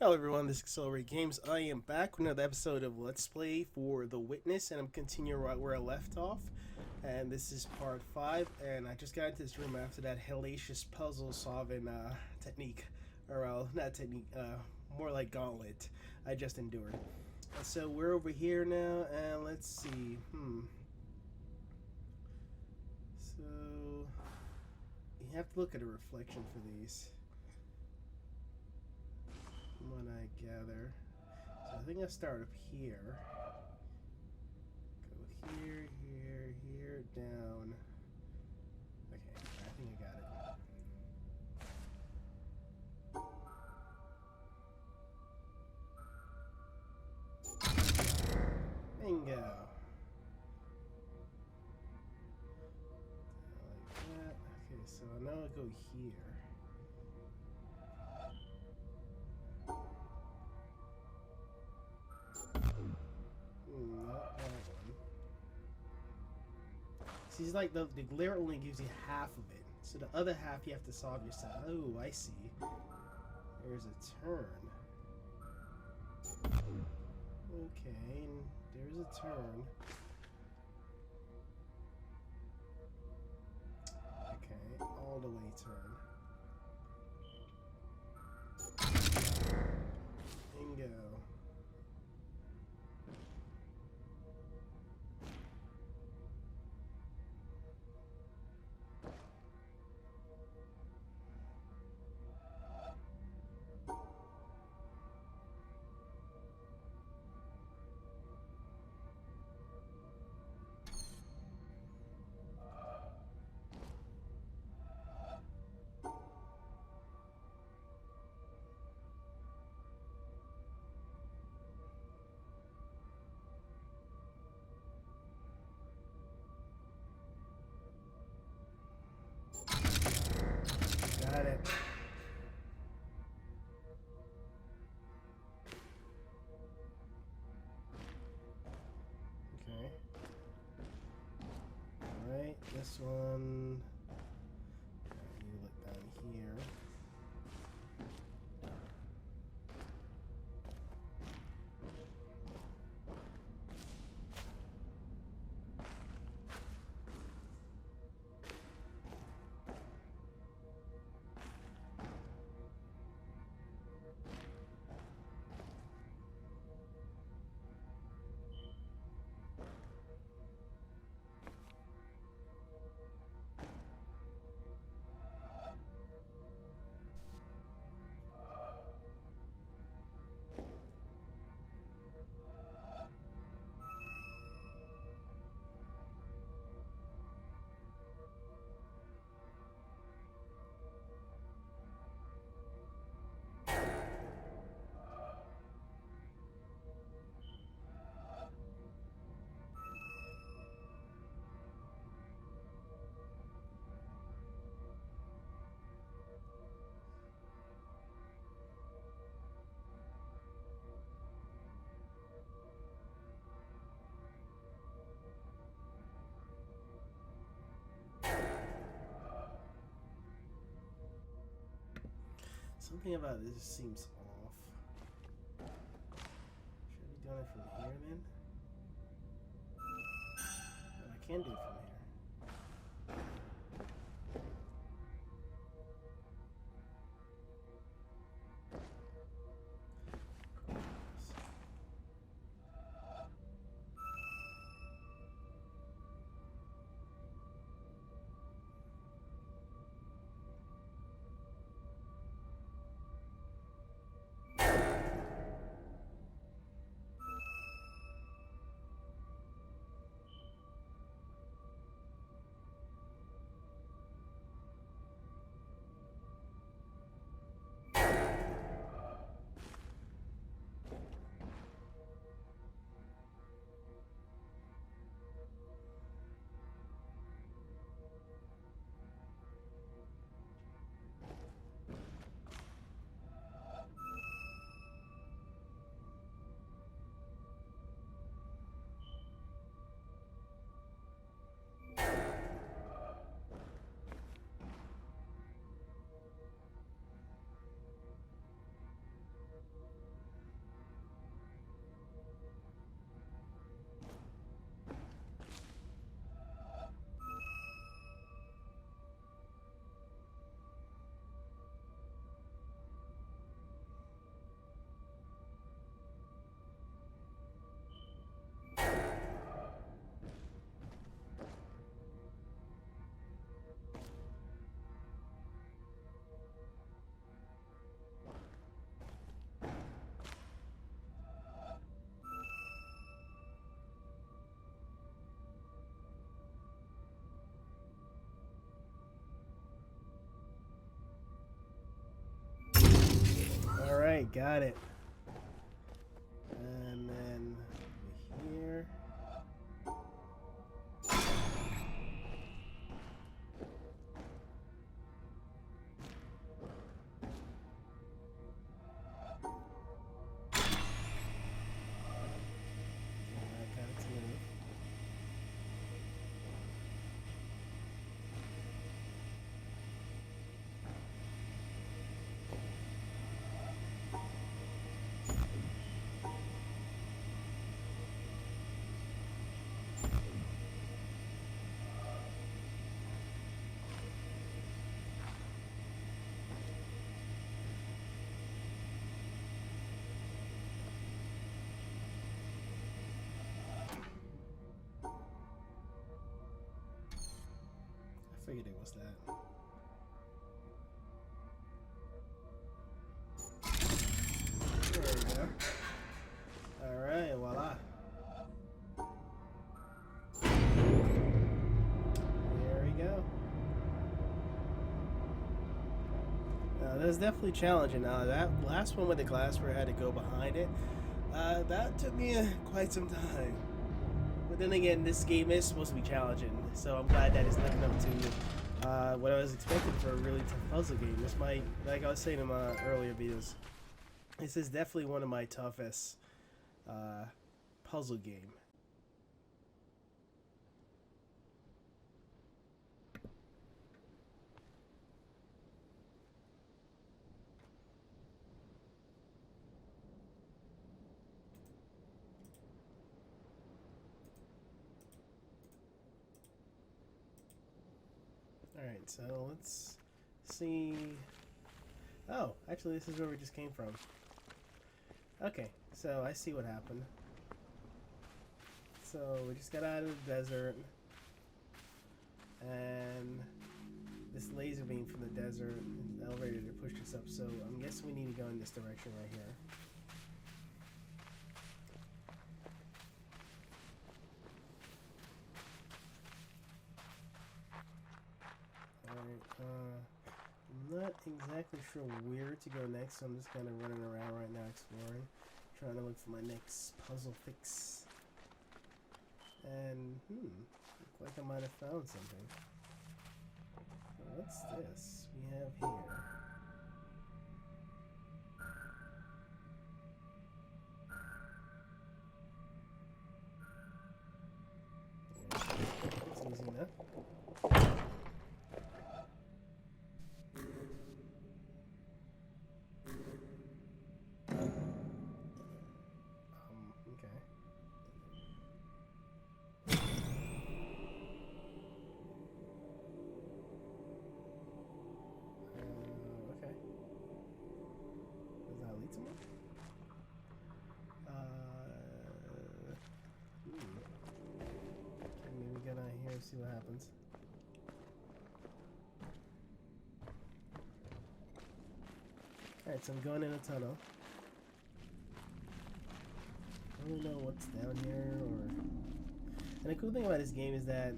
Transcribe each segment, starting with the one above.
Hello everyone, this is Accelerate Games. I am back with another episode of Let's Play for The Witness, and I'm continuing right where I left off. And this is part 5, and I just got into this room after that hellacious puzzle solving technique. Or, not technique, more like gauntlet I just endured. So we're over here now, and let's see. So, you have to look at a reflection for these. From what I gather. So I think I start up here. Go here, down. Okay, I think I got it. Bingo. Like that. Okay, so now I go here. Not that one. See, it's like the glare only gives you half of it. So the other half you have to solve yourself. Oh, I see. There's a turn. Okay, and there's a turn. Okay, all the way turn. Bingo. Got it. Okay. Alright, this one. You look down here. Something about this seems off. Should I be doing it from here then? Oh, I can do it from here. Alright, got it. And then here. I figured it was that. There we go. Alright, voila. There we go. That's definitely challenging. That last one with the glass where I had to go behind it, that took me quite some time. But then again, this game is supposed to be challenging, so I'm glad that it's living up to what I was expecting for a really tough puzzle game. This might, like I was saying in my earlier videos, this is definitely one of my toughest puzzle game. Alright, so let's see. Oh, actually, this is where we just came from. Okay, so I see what happened. So we just got out of the desert, and this laser beam from the desert, the elevator to push us up. So I'm guessing we need to go in this direction right here. I'm not exactly sure where to go next, so I'm just kind of running around right now exploring, trying to look for my next puzzle fix. And, look like I might have found something. What's this we have here? It's easy enough. See what happens. Alright, so I'm going in a tunnel. I don't know what's down here, and the cool thing about this game is that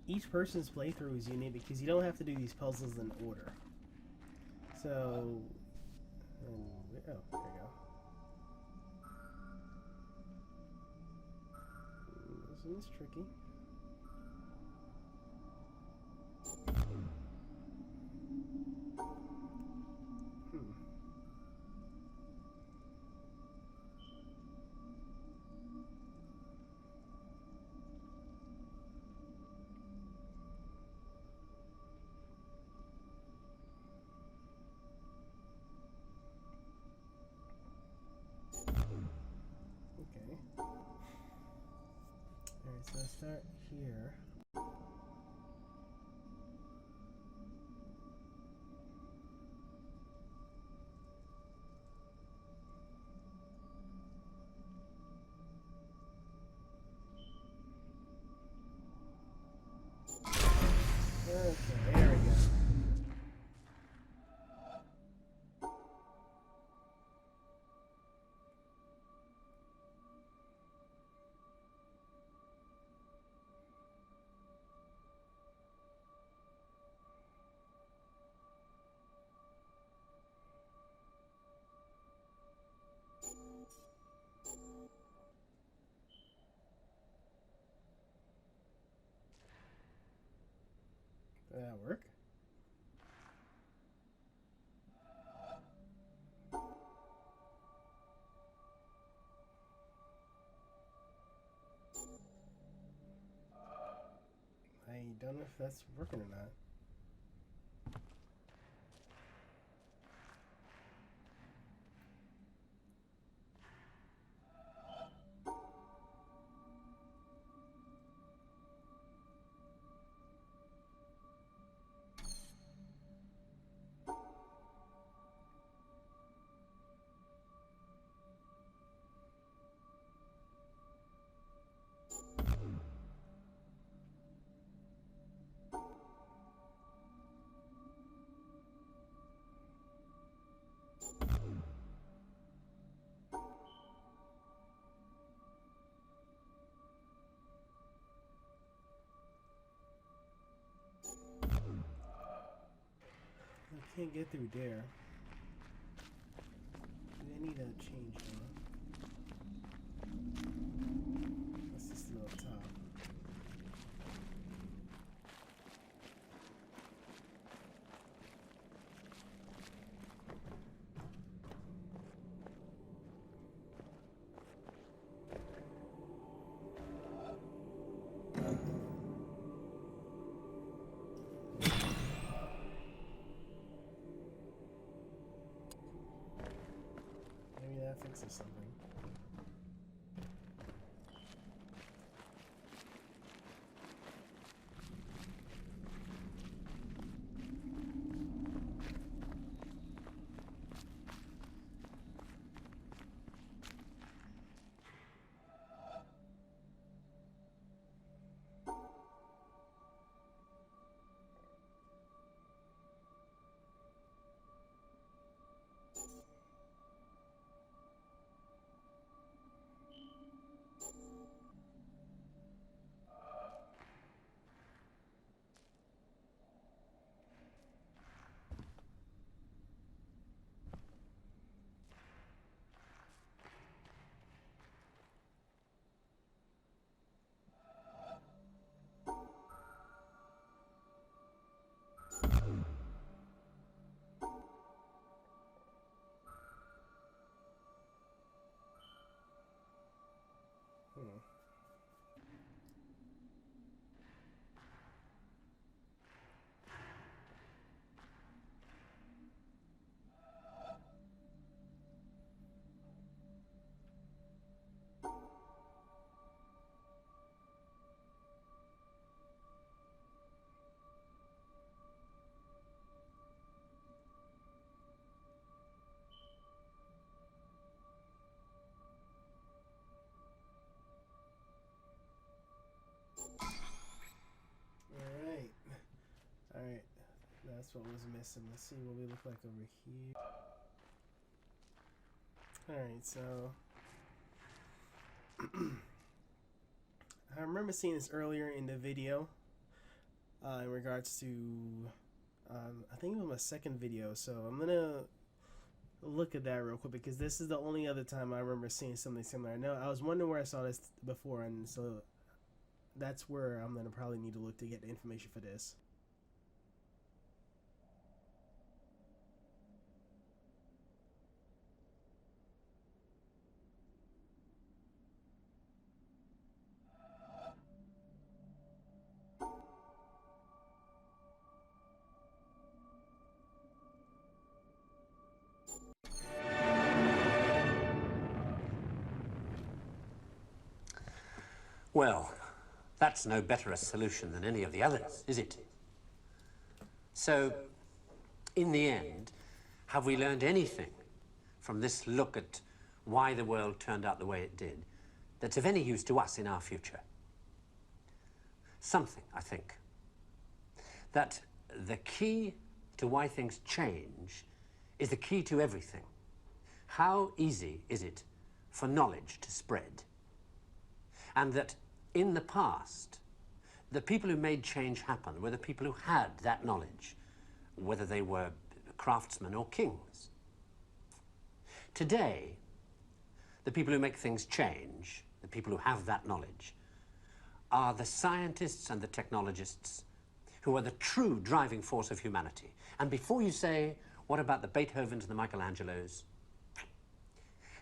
each person's playthrough is unique because you don't have to do these puzzles in order. So, oh, there we go. This one's tricky. Alright, so I start here. Okay, there we go. Will that work? I don't know if that's working or not. I can't get through there. I need to change what's this little top? Maybe that fixes something. Alright, that's what was missing. Let's see what we look like over here. Alright, so I remember seeing this earlier in the video in regards to I think it was my second video, so I'm gonna look at that real quick because this is the only other time I remember seeing something similar. I know I was wondering where I saw this before, and so that's where I'm gonna probably need to look to get the information for this. Well, that's no better a solution than any of the others, is it? So, in the end, have we learned anything from this look at why the world turned out the way it did that's of any use to us in our future? Something, I think. That the key to why things change is the key to everything. How easy is it for knowledge to spread? And that in the past, the people who made change happen were the people who had that knowledge, whether they were craftsmen or kings. Today, the people who make things change, the people who have that knowledge, are the scientists and the technologists who are the true driving force of humanity. And before you say, what about the Beethovens and the Michelangelos?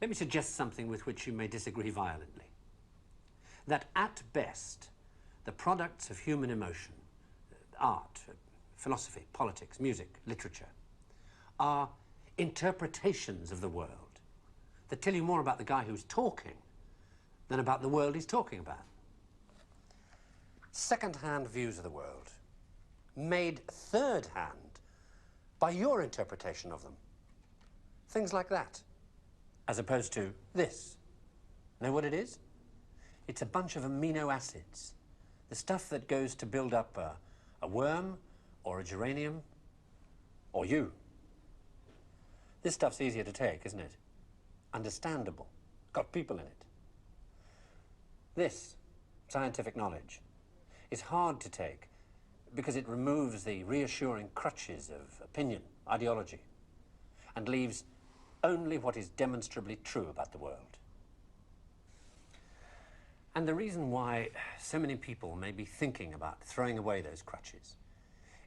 Let me suggest something with which you may disagree violently. That at best, the products of human emotion, art, philosophy, politics, music, literature, are interpretations of the world that tell you more about the guy who's talking than about the world he's talking about. Second-hand views of the world, made third-hand by your interpretation of them. Things like that, as opposed to this. Know what it is? It's a bunch of amino acids, the stuff that goes to build up a worm or a geranium or you. This stuff's easier to take, isn't it? Understandable. Got people in it. This, scientific knowledge, is hard to take because it removes the reassuring crutches of opinion, ideology, and leaves only what is demonstrably true about the world. And the reason why so many people may be thinking about throwing away those crutches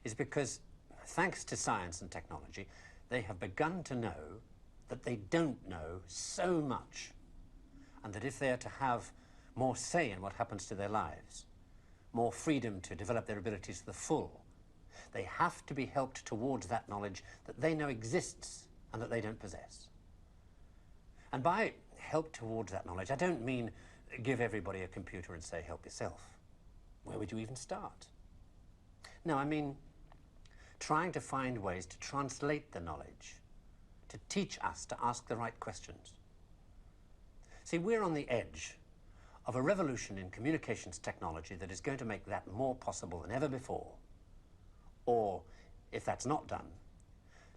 is because, thanks to science and technology, they have begun to know that they don't know so much, and that if they are to have more say in what happens to their lives, more freedom to develop their abilities to the full, they have to be helped towards that knowledge that they know exists and that they don't possess. And by help towards that knowledge, I don't mean give everybody a computer and say, help yourself. Where would you even start? No, I mean trying to find ways to translate the knowledge, to teach us to ask the right questions. See, we're on the edge of a revolution in communications technology that is going to make that more possible than ever before. Or, if that's not done,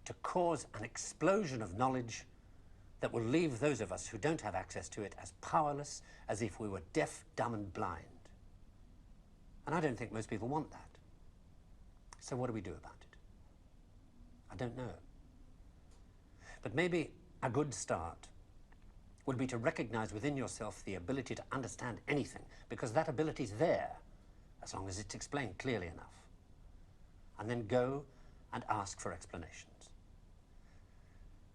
to cause an explosion of knowledge that will leave those of us who don't have access to it as powerless as if we were deaf, dumb, and blind. And I don't think most people want that. So what do we do about it? I don't know. But maybe a good start would be to recognize within yourself the ability to understand anything, because that ability is there, as long as it's explained clearly enough. And then go and ask for explanations.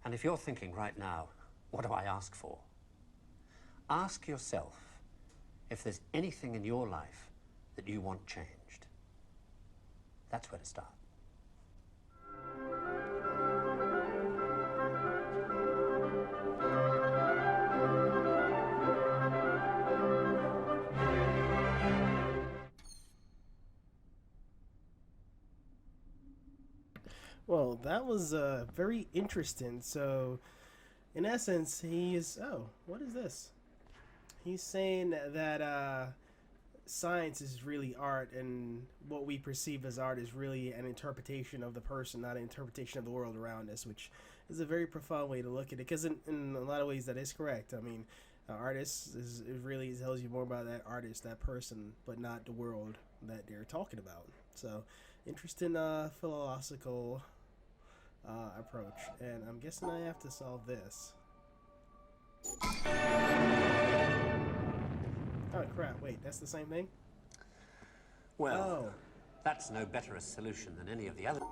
And if you're thinking right now, what do I ask for? Ask yourself if there's anything in your life that you want changed. That's where to start. Well, that was very interesting. So, in essence, he is. Oh, what is this? He's saying that science is really art, and what we perceive as art is really an interpretation of the person, not an interpretation of the world around us, which is a very profound way to look at it. Because in a lot of ways, that is correct. I mean, artist it really tells you more about that artist, that person, but not the world that they're talking about. So, interesting philosophical approach. And I'm guessing I have to solve this. Oh crap, wait, that's the same thing? Well, that's no better a solution than any of the other.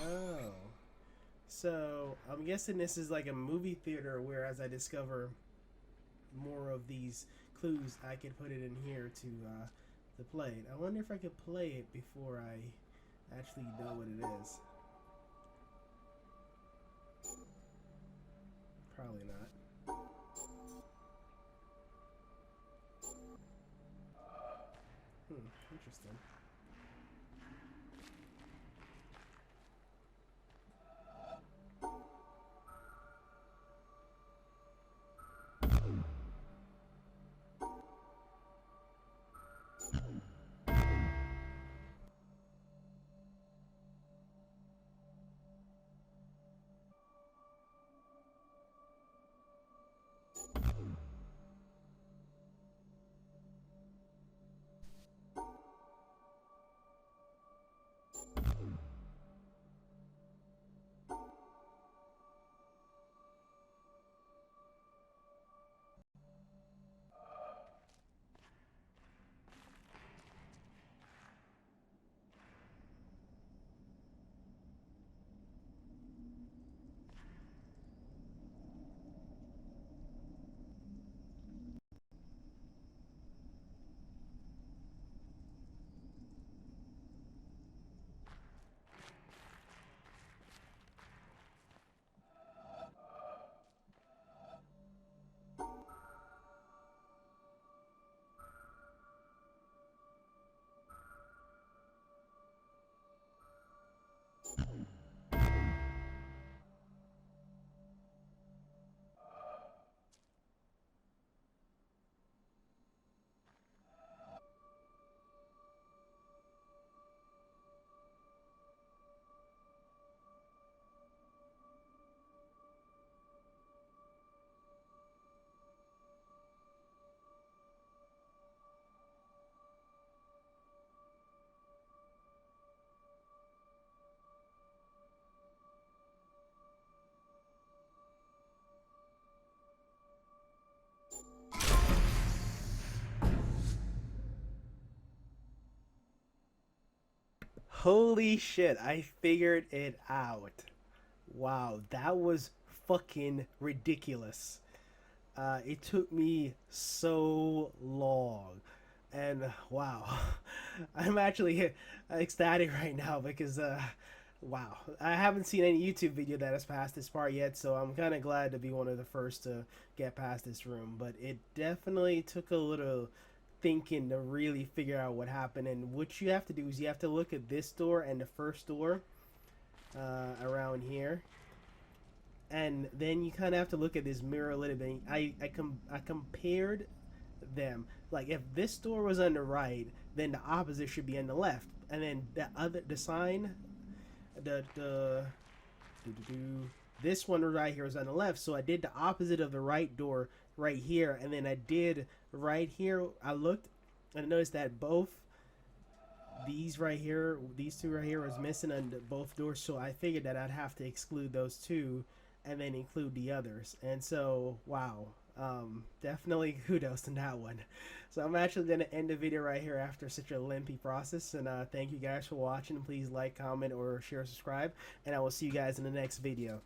Oh. So, I'm guessing this is like a movie theater where as I discover more of these clues, I can put it in here to play it. I wonder if I could play it before I actually know what it is. Probably not. Interesting. Holy shit, I figured it out. Wow, that was fucking ridiculous. It took me so long. And wow, I'm actually ecstatic right now because, wow, I haven't seen any YouTube video that has passed this part yet, so I'm kind of glad to be one of the first to get past this room. But it definitely took a little thinking to really figure out what happened. And what you have to do is you have to look at this door and the first door around here, and then you kind of have to look at this mirror a little bit. I compared them. Like if this door was on the right, then the opposite should be on the left, and then the sign, the this one right here is on the left. So I did the opposite of the right door right here, and then I did right here. I looked and I noticed that both these right here, these two right here, was missing on both doors. So I figured that I'd have to exclude those two and then include the others. And so, wow, definitely kudos to that one. So I'm actually going to end the video right here after such a lengthy process. And thank you guys for watching. Please like, comment, or share, subscribe. And I will see you guys in the next video.